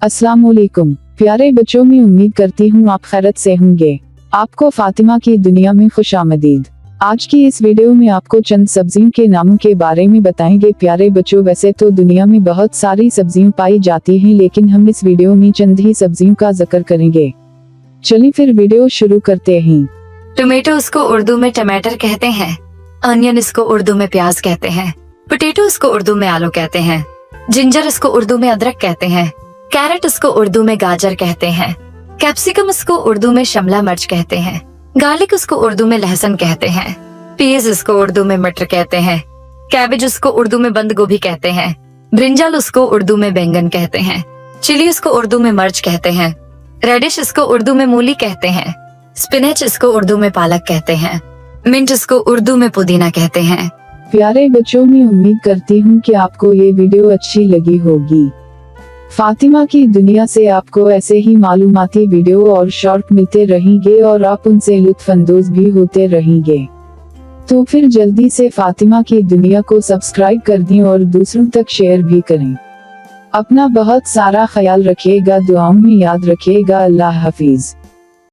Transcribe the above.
अस्सलामुअलैकुम प्यारे बच्चों, मैं उम्मीद करती हूँ आप खैरियत से होंगे। आपको फातिमा की दुनिया में खुशामदीद। आज की इस वीडियो में आपको चंद सब्जियों के नामों के बारे में बताएंगे। प्यारे बच्चों, वैसे तो दुनिया में बहुत सारी सब्जियां पाई जाती हैं, लेकिन हम इस वीडियो में चंद ही सब्जियों का जिक्र करेंगे। चलिए फिर वीडियो शुरू करते हैं। टोमेटो इसको उर्दू में टमाटर कहते हैं। अनियन इसको उर्दू में प्याज कहते हैं। पोटैटो इसको उर्दू में आलू कहते हैं। जिंजर इसको उर्दू में अदरक कहते हैं। कैरेट इसको उर्दू में गाजर कहते हैं। कैप्सिकम इसको उर्दू में शिमला मिर्च कहते हैं। गार्लिक इसको उर्दू में लहसुन कहते हैं। पीज इसको उर्दू में मटर कहते हैं। कैबेज इसको उर्दू में बंद गोभी कहते हैं। ब्रिंजल उसको उर्दू में बैंगन कहते हैं। चिली इसको उर्दू में मिर्च कहते हैं। रेडिश इसको उर्दू में मूली कहते हैं। स्पिनच इसको उर्दू में पालक कहते हैं। मिंट इसको उर्दू में पुदीना कहते हैं। प्यारे बच्चों, मैं उम्मीद करती हूँ कि आपको ये वीडियो अच्छी लगी होगी। फातिमा की दुनिया से आपको ऐसे ही मालूमाती वीडियो और शॉर्ट मिलते रहेंगे और आप उनसे लुत्फ अंदोज भी होते रहेंगे। तो फिर जल्दी से फातिमा की दुनिया को सब्सक्राइब कर दें और दूसरों तक शेयर भी करें। अपना बहुत सारा ख्याल रखिएगा, दुआओं में याद रखिएगा। अल्लाह हाफिज।